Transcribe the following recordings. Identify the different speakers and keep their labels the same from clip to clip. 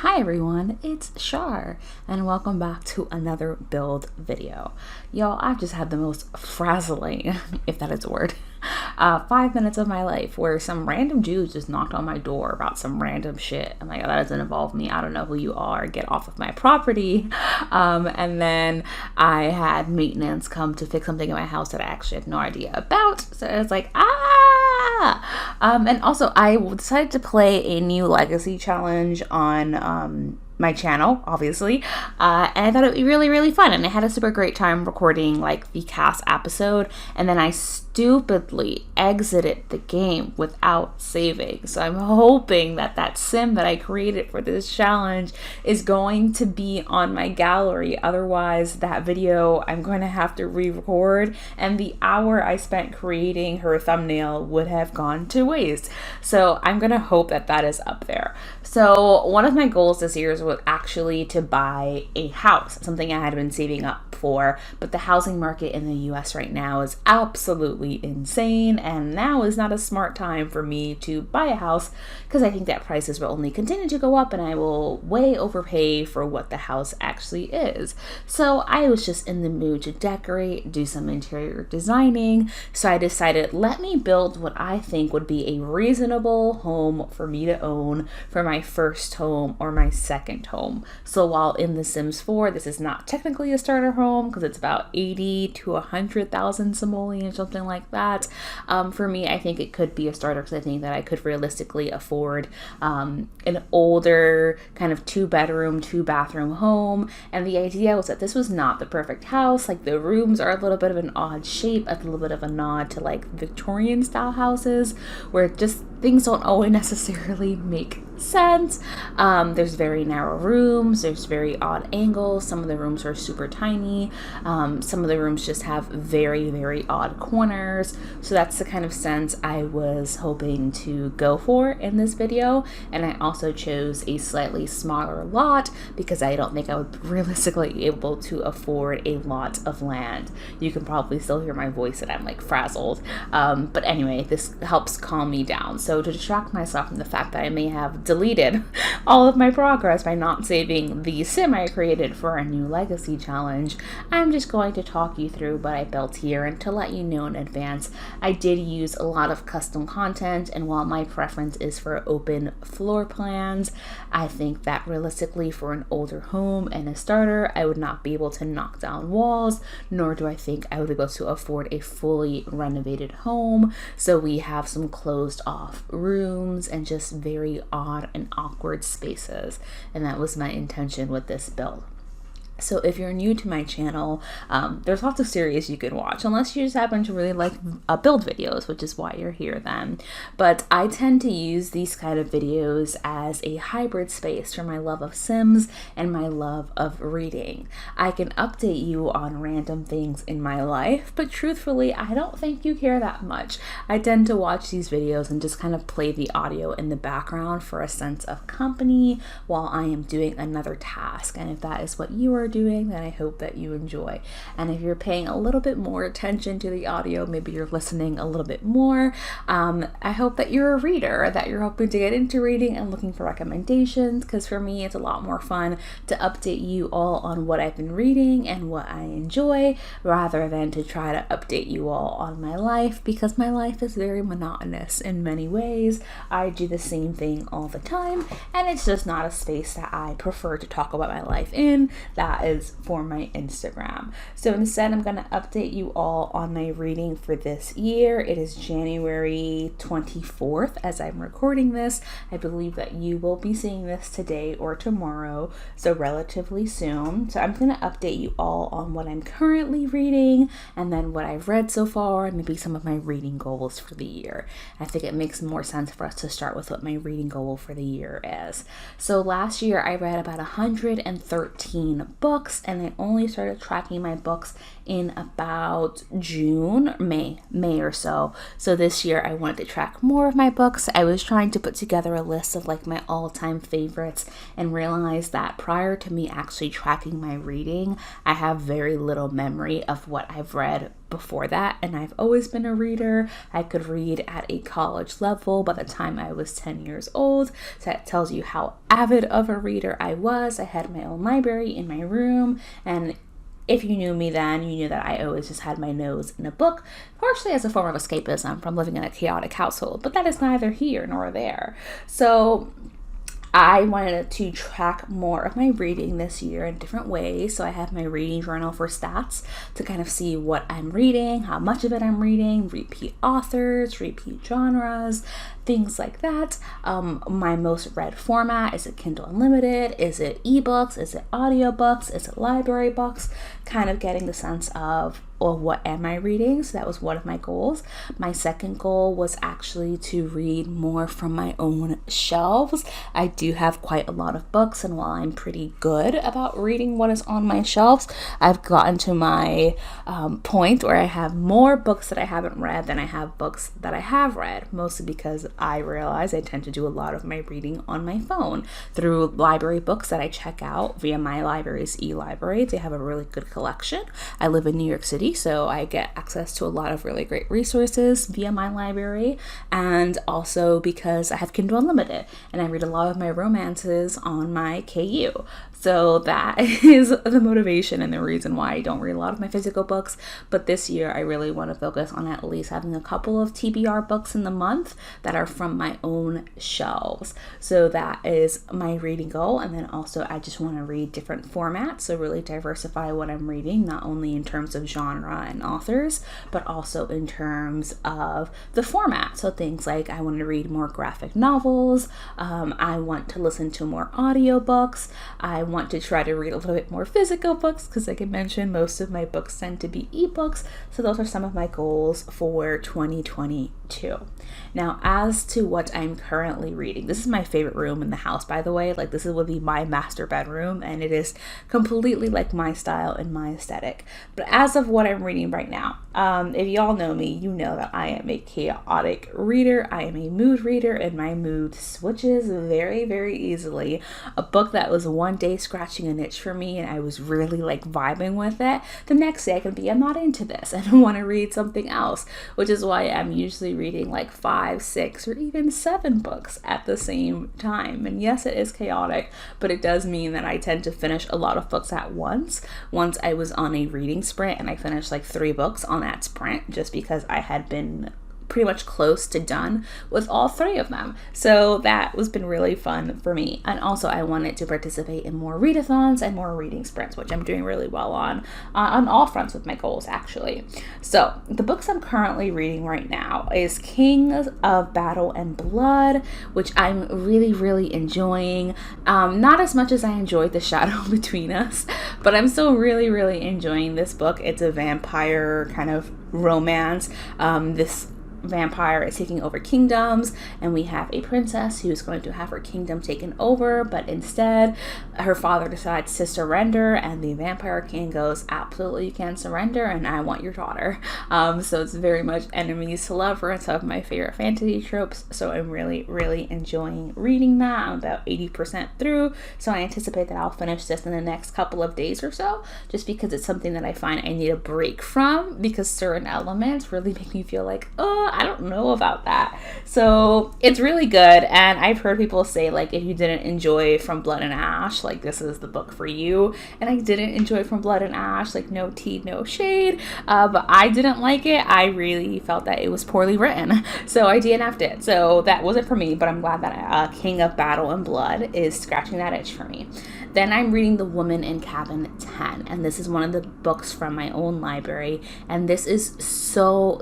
Speaker 1: Hi everyone, it's Shar, and welcome back to another build video. Y'all, I've just had the most frazzling, if that is a word, 5 minutes of my life where some random Jews just knocked on my door about some random shit. I'm like, oh, that doesn't involve me. I don't know who you are. Get off of my property. And then I had maintenance come to fix something in my house that I actually had no idea about. So it's like, and also I decided to play a new legacy challenge on my channel, obviously, and I thought it would be really, really fun, and I had a super great time recording like the cast episode, and then I stupidly exited the game without saving. So I'm hoping that that sim that I created for this challenge is going to be on my gallery. Otherwise, that video I'm going to have to re-record, and the hour I spent creating her thumbnail would have gone to waste. So I'm going to hope that that is up there. So one of my goals this year was actually to buy a house, something I had been saving up for, but the housing market in the US right now is absolutely insane, and now is not a smart time for me to buy a house because I think that prices will only continue to go up and I will way overpay for what the house actually is. So I was just in the mood to decorate, do some interior designing, so I decided let me build what I think would be a reasonable home for me to own for my first home or my second home. So while in The Sims 4 this is not technically a starter home because it's about 80 to 100,000 simoleons, something like that, for me I think it could be a starter because I think that I could realistically afford an older kind of 2-bedroom 2-bathroom home. And the idea was that this was not the perfect house. Like, the rooms are a little bit of an odd shape, a little bit of a nod to like Victorian style houses where just things don't always necessarily make sense. There's very narrow rooms, there's very odd angles, some of the rooms are super tiny, some of the rooms just have very, very odd corners. So that's the kind of sense I was hoping to go for in this video. And I also chose a slightly smaller lot because I don't think I would realistically be able to afford a lot of land. You can probably still hear my voice and I'm like frazzled, but anyway, this helps calm me down. So to distract myself from the fact that I may have deleted all of my progress by not saving the sim I created for a new legacy challenge, I'm just going to talk you through what I built here. And to let you know in advance, I did use a lot of custom content, and while my preference is for open floor plans, I think that realistically for an older home and a starter, I would not be able to knock down walls, nor do I think I would be able to afford a fully renovated home. So we have some closed off rooms and just very odd and awkward spaces, and that was my intention with this build. So if you're new to my channel, there's lots of series you can watch, unless you just happen to really like build videos, which is why you're here then. But I tend to use these kind of videos as a hybrid space for my love of Sims and my love of reading. I can update you on random things in my life, but truthfully, I don't think you care that much. I tend to watch these videos and just kind of play the audio in the background for a sense of company while I am doing another task. And if that is what you are doing, then I hope that you enjoy. And if you're paying a little bit more attention to the audio, maybe you're listening a little bit more, I hope that you're a reader, that you're hoping to get into reading and looking for recommendations, because for me it's a lot more fun to update you all on what I've been reading and what I enjoy, rather than to try to update you all on my life, because my life is very monotonous in many ways. I do the same thing all the time, and it's just not a space that I prefer to talk about my life in. That is for my Instagram. So instead, I'm going to update you all on my reading for this year. It is January 24th as I'm recording this. I believe that you will be seeing this today or tomorrow, so relatively soon. So I'm going to update you all on what I'm currently reading, and then what I've read so far, and maybe some of my reading goals for the year. I think it makes more sense for us to start with what my reading goal for the year is. So last year I read about 113 books, and I only started tracking my books in about May or so. So this year I wanted to track more of my books. I was trying to put together a list of like my all-time favorites, and realized that prior to me actually tracking my reading, I have very little memory of what I've read before that, and I've always been a reader. I could read at a college level by the time I was 10 years old. So that tells you how avid of a reader I was. I had my own library in my room, and if you knew me then, you knew that I always just had my nose in a book, partially as a form of escapism from living in a chaotic household, but that is neither here nor there. So I wanted to track more of my reading this year in different ways. So I have my reading journal for stats to kind of see what I'm reading, how much of it I'm reading, repeat authors, repeat genres, things like that. My most read format, is it Kindle Unlimited? Is it ebooks? Is it audiobooks? Is it library books? Kind of getting the sense of, or what am I reading? So that was one of my goals. My second goal was actually to read more from my own shelves. I do have quite a lot of books, and while I'm pretty good about reading what is on my shelves, I've gotten to my point where I have more books that I haven't read than I have books that I have read, mostly because I realize I tend to do a lot of my reading on my phone through library books that I check out via my library's e-library. They have a really good collection. I live in New York City, so I get access to a lot of really great resources via my library, and also because I have Kindle Unlimited and I read a lot of my romances on my KU. So that is the motivation and the reason why I don't read a lot of my physical books. But this year I really want to focus on at least having a couple of TBR books in the month that are from my own shelves. So that is my reading goal. And then also I just want to read different formats. So really diversify what I'm reading, not only in terms of genre and authors, but also in terms of the format. So things like I want to read more graphic novels. I want to listen to more audiobooks. I want to try to read a little bit more physical books because, like I mentioned, most of my books tend to be ebooks. So those are some of my goals for 2022. Now, as to what I'm currently reading, this is my favorite room in the house, by the way. Like, this would be my master bedroom, and it is completely like my style and my aesthetic. But as of what I'm reading right now, if y'all know me, you know that I am a chaotic reader. I am a mood reader, and my mood switches very, very easily. A book that was one day scratching an itch for me, and I was really like vibing with it, the next day I can be, I'm not into this, and I want to read something else, which is why I'm usually reading like 5, 6, or even 7 books at the same time. And yes, it is chaotic, but it does mean that I tend to finish a lot of books at once. Once I was on a reading sprint and I finished like 3 books on that sprint just because I had been pretty much close to done with all 3 of them. So that was been really fun for me. And also I wanted to participate in more readathons and more reading sprints, which I'm doing really well on all fronts with my goals, actually. So the books I'm currently reading right now is Kings of Battle and Blood, which I'm really, really enjoying. Not as much as I enjoyed The Shadow Between Us, but I'm still really, really enjoying this book. It's a vampire kind of romance. This vampire is taking over kingdoms, and we have a princess who's going to have her kingdom taken over, but instead her father decides to surrender, and the vampire king goes, absolutely, you can't surrender, and I want your daughter. So it's very much enemies to lovers, some of my favorite fantasy tropes. So I'm really, really enjoying reading that. I'm about 80% through, so I anticipate that I'll finish this in the next couple of days or so, just because it's something that I find I need a break from, because certain elements really make me feel like, oh, I don't know about that. So it's really good, and I've heard people say, like, if you didn't enjoy From Blood and Ash, like, this is the book for you. And I didn't enjoy From Blood and Ash, like, no tea, no shade, but I didn't like it. I really felt that it was poorly written, so I DNF'd it. So that wasn't for me, but I'm glad that King of Battle and Blood is scratching that itch for me. Then I'm reading The Woman in Cabin 10, and this is one of the books from my own library, and this is so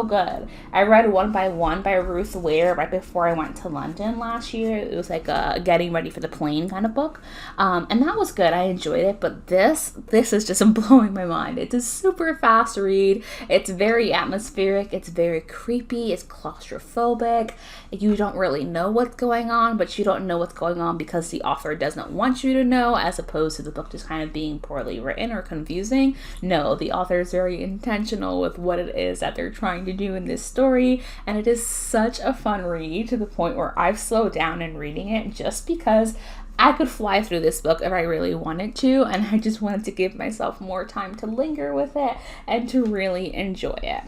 Speaker 1: good. I read One by One by Ruth Ware right before I went to London last year. It was like a getting ready for the plane kind of book, and that was good. I enjoyed it, but this is just blowing my mind. It's a super fast read. It's very atmospheric. It's very creepy. It's claustrophobic. You don't really know what's going on, but you don't know what's going on because the author doesn't want you to know, as opposed to the book just kind of being poorly written or confusing. No, the author is very intentional with what it is that they're trying to do in this story, and it is such a fun read to the point where I've slowed down in reading it just because I could fly through this book if I really wanted to, and I just wanted to give myself more time to linger with it and to really enjoy it.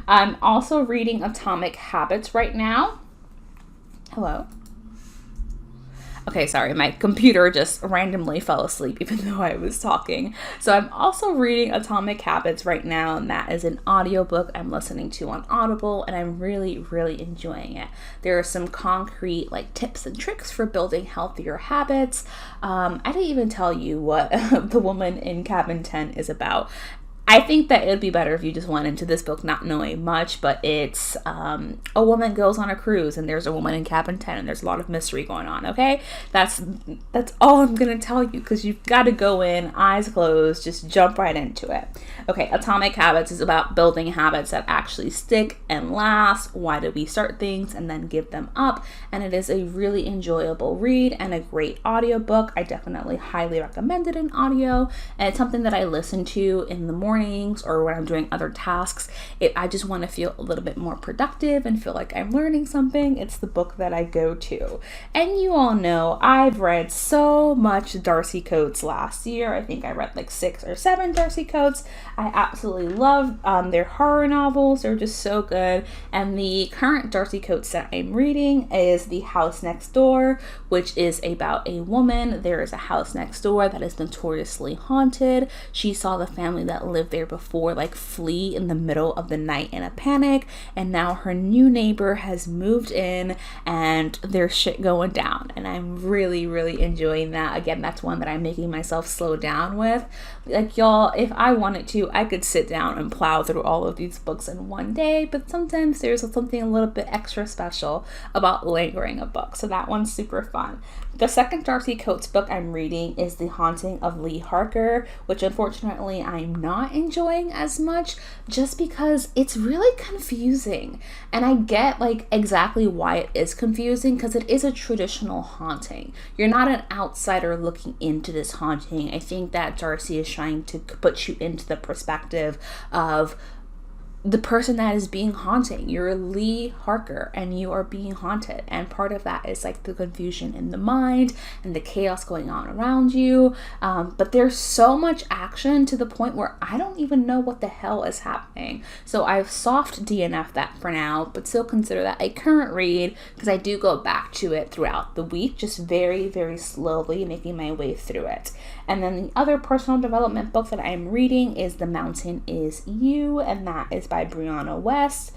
Speaker 1: I'm also reading Atomic Habits right now. Hello? Okay, sorry, my computer just randomly fell asleep even though I was talking. So I'm also reading Atomic Habits right now, and that is an audiobook I'm listening to on Audible, and I'm really, really enjoying it. There are some concrete tips and tricks for building healthier habits. I didn't even tell you what the woman in cabin 10 is about. I think that it would be better if you just went into this book not knowing much, but it's a woman goes on a cruise and there's a woman in cabin 10 and there's a lot of mystery going on, okay? That's all I'm going to tell you, because you've got to go in, eyes closed, just jump right into it. Okay, Atomic Habits is about building habits that actually stick and last. Why do we start things and then give them up? And it is a really enjoyable read and a great audiobook. I definitely highly recommend it in audio, and it's something that I listen to in the morning or when I'm doing other tasks. I just want to feel a little bit more productive and feel like I'm learning something. It's the book that I go to. And you all know I've read so much Darcy Coates last year. I think I read 6 or 7 Darcy Coates. I absolutely love their horror novels. They're just so good. And the current Darcy Coates that I'm reading is The House Next Door, which is about a woman. There is a house next door that is notoriously haunted. She saw the family that lived there before flee in the middle of the night in a panic, and now her new neighbor has moved in and there's shit going down, and I'm really, really enjoying that. Again, that's one that I'm making myself slow down with. Y'all, if I wanted to, I could sit down and plow through all of these books in one day, but sometimes there's something a little bit extra special about lingering a book, so that one's super fun. The second Darcy Coates book I'm reading is The Haunting of Lee Harker, which unfortunately I'm not enjoying as much just because it's really confusing. And I get exactly why it is confusing, because it is a traditional haunting. You're not an outsider looking into this haunting. I think that Darcy is trying to put you into the perspective of the person that is being haunted. You're Lee Harker and you are being haunted, and part of that is the confusion in the mind and the chaos going on around you, but there's so much action to the point where I don't even know what the hell is happening. So I've soft DNF'd that for now, but still consider that a current read, because I do go back to it throughout the week, just very, very slowly making my way through it. And then the other personal development book that I'm reading is The Mountain Is You, and that is by Brianna Weiss,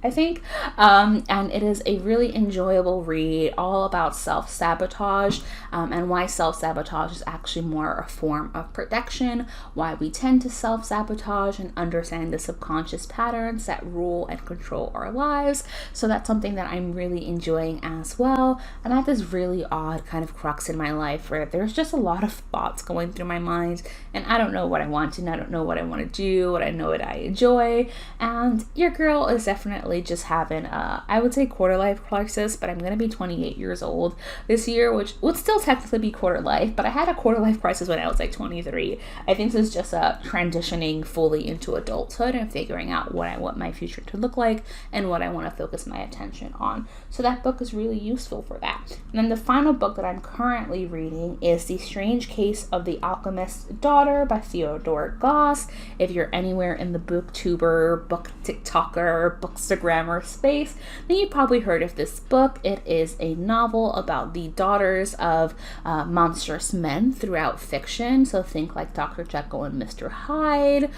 Speaker 1: I think. And it is a really enjoyable read, all about self-sabotage, and why self-sabotage is actually more a form of protection, why we tend to self-sabotage, and understanding the subconscious patterns that rule and control our lives. So that's something that I'm really enjoying as well. And I have this really odd kind of crux in my life where there's just a lot of thoughts going through my mind, and I don't know what I want to, and I don't know what I want to do, what I know what I enjoy. And your girl is definitely just having I would say quarter life crisis, but I'm gonna be 28 years old this year, which would still technically be quarter life, but I had a quarter life crisis when I was 23. I think this is just transitioning fully into adulthood and figuring out what I want my future to look like and what I want to focus my attention on. So that book is really useful for that. And then the final book that I'm currently reading is The Strange Case of the Alchemist's Daughter by Theodore Goss. If you're anywhere in the booktuber, book TikToker, bookstagrammer space, then you probably heard of this book. It is a novel about the daughters of monstrous men throughout fiction. So think Dr. Jekyll and Mr. Hyde,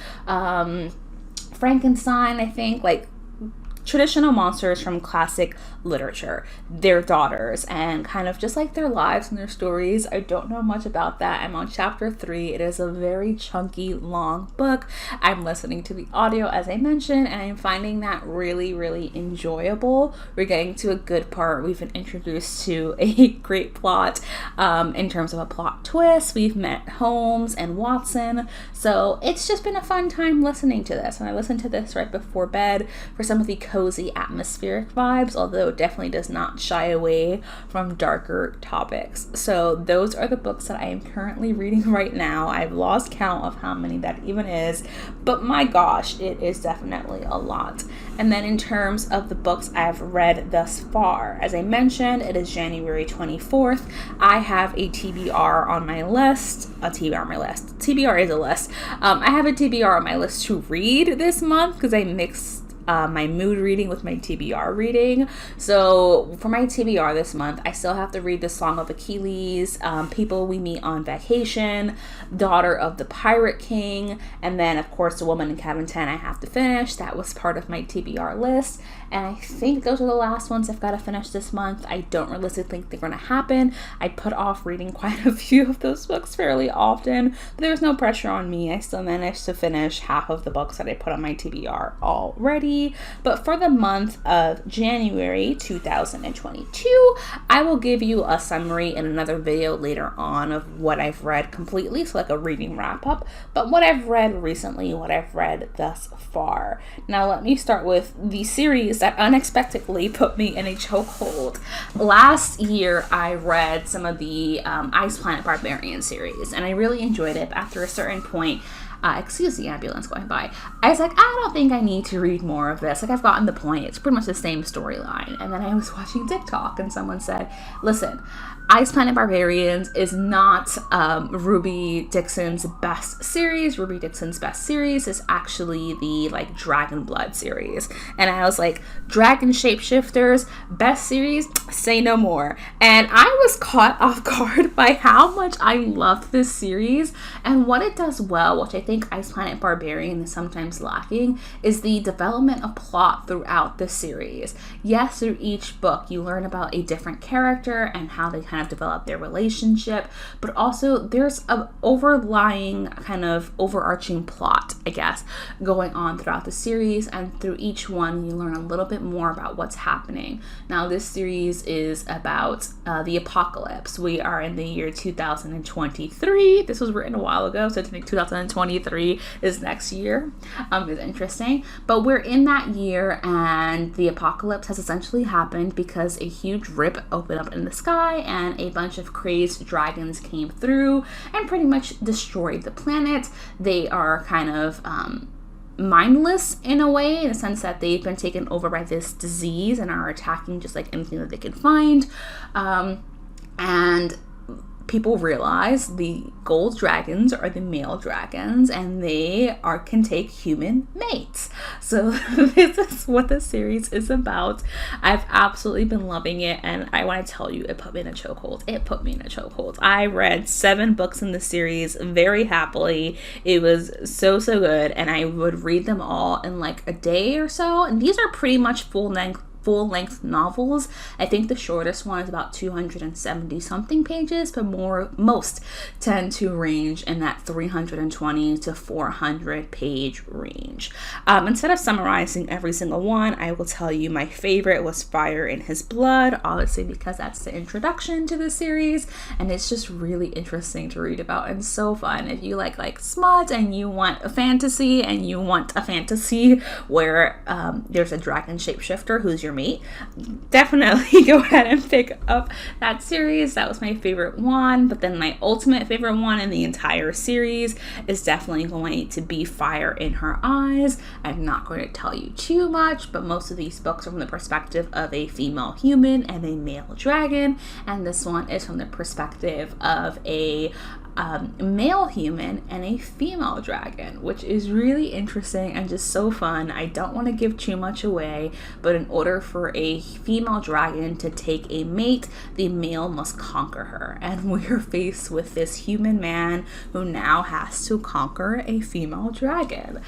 Speaker 1: Frankenstein, I think, traditional monsters from classic literature, their daughters, and kind of just their lives and their stories. I don't know much about that. I'm on chapter 3. It is a very chunky, long book. I'm listening to the audio, as I mentioned, and I'm finding that really, really enjoyable. We're getting to a good part. We've been introduced to a great plot in terms of a plot twist. We've met Holmes and Watson. So it's just been a fun time listening to this. And I listened to this right before bed for some of the cozy atmospheric vibes, although it definitely does not shy away from darker topics. So those are the books that I am currently reading right now. I've lost count of how many that even is, but my gosh, it is definitely a lot. And then in terms of the books I've read thus far, as I mentioned, it is January 24th. I have a TBR on my list. TBR is a list. I have a TBR on my list to read this month because I mixed my mood reading with my TBR reading. So for my TBR this month, I still have to read The Song of Achilles, People We Meet on Vacation, Daughter of the Pirate King, and then of course The Woman in Cabin 10 I have to finish. That was part of my TBR list. And I think those are the last ones I've got to finish this month. I don't realistically think they're going to happen. I put off reading quite a few of those books fairly often, but there was no pressure on me. I still managed to finish half of the books that I put on my TBR already. But for the month of January 2022, I will give you a summary in another video later on of what I've read completely, so like a reading wrap up, but what I've read recently, what I've read thus far. Now let me start with the series that unexpectedly put me in a chokehold. Last year, I read some of the Ice Planet Barbarian series, and I really enjoyed it. But after a certain point, excuse the ambulance going by, I was like, I don't think I need to read more of this. Like, I've gotten the point. It's pretty much the same storyline. And then I was watching TikTok, and someone said, listen, Ice Planet Barbarians is not Ruby Dixon's best series. Ruby Dixon's best series is actually the like Dragon Blood series. And I was like, Dragon Shapeshifters, best series, say no more. And I was caught off guard by how much I loved this series and what it does well, which I think Ice Planet Barbarian is sometimes lacking, is the development of plot throughout the series. Yes, through each book you learn about a different character and how they kind of develop their relationship, but also there's an overlying kind of overarching plot, I guess, going on throughout the series, and through each one you learn a little bit more about what's happening. Now this series is about the apocalypse. We are in the year 2023. This was written a while ago, so I think 2023 is next year. It's interesting, but we're in that year and the apocalypse has essentially happened because a huge rip opened up in the sky and a bunch of crazed dragons came through and pretty much destroyed the planet. They are kind of mindless in a way, in the sense that they've been taken over by this disease and are attacking just like anything that they can find. And people realize the gold dragons are the male dragons and they can take human mates. So this is what the series is about. I've absolutely been loving it, and I want to tell you, it put me in a chokehold. I read 7 books in the series very happily. It was so good, and I would read them all in like a day or so, and these are pretty much full-length novels. I think the shortest one is about 270 something pages, but most tend to range in that 320 to 400 page range. Instead of summarizing every single one, I will tell you my favorite was Fire in His Blood, obviously because that's the introduction to the series, and it's just really interesting to read about and so fun. If you like smut and you want a fantasy where there's a dragon shapeshifter who's your mate, definitely go ahead and pick up that series. That was my favorite one. But then my ultimate favorite one in the entire series is definitely going to be Fire in Her Eyes. I'm not going to tell you too much, but most of these books are from the perspective of a female human and a male dragon, and this one is from the perspective of a male human and a female dragon, which is really interesting and just so fun. I don't want to give too much away, but in order for a female dragon to take a mate, the male must conquer her, and we're faced with this human man who now has to conquer a female dragon.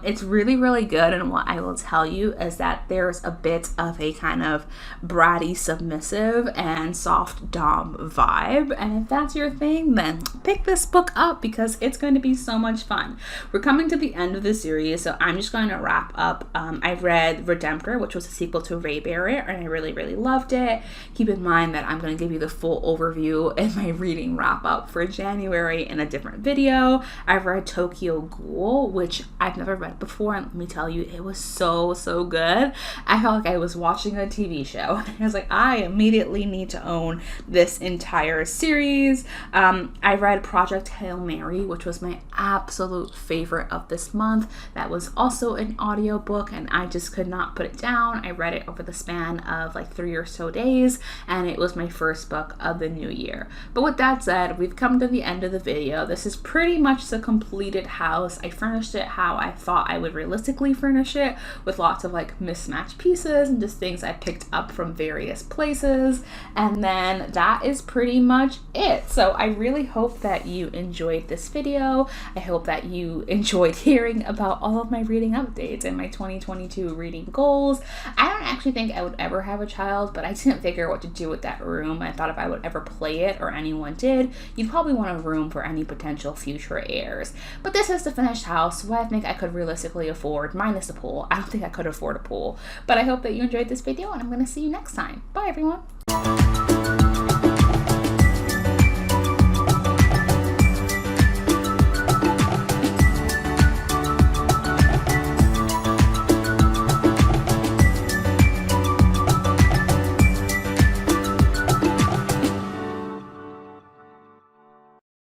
Speaker 1: It's really good, and what I will tell you is that there's a bit of a kind of bratty submissive and soft dom vibe, and if that's your thing, then pick this book up because it's going to be so much fun. We're coming to the end of the series, so I'm just going to wrap up. I read Redemptor, which was a sequel to Raybearer, and I really, really loved it. Keep in mind that I'm going to give you the full overview in my reading wrap up for January in a different video. I've read Tokyo Ghoul, which I've never read before, and let me tell you, it was so good. I felt like I was watching a TV show. I was like, I immediately need to own this entire series. I read Project Hail Mary, which was my absolute favorite of this month. That was also an audiobook, and I just could not put it down. I read it over the span of like 3 or so days, and it was my first book of the new year. But with that said, we've come to the end of the video. This is pretty much the completed house. I furnished it how I thought I would realistically furnish it, with lots of like mismatched pieces and just things I picked up from various places. And then that is pretty much it. So I really hope that you enjoyed this video. I hope that you enjoyed hearing about all of my reading updates and my 2022 reading goals. I don't actually think I would ever have a child, but I didn't figure what to do with that room. I thought if I would ever play it, or anyone did, you'd probably want a room for any potential future heirs. But this is the finished house, what I think I could realistically afford, minus the pool. I don't think I could afford a pool. But I hope that you enjoyed this video, and I'm going to see you next time. Bye, everyone.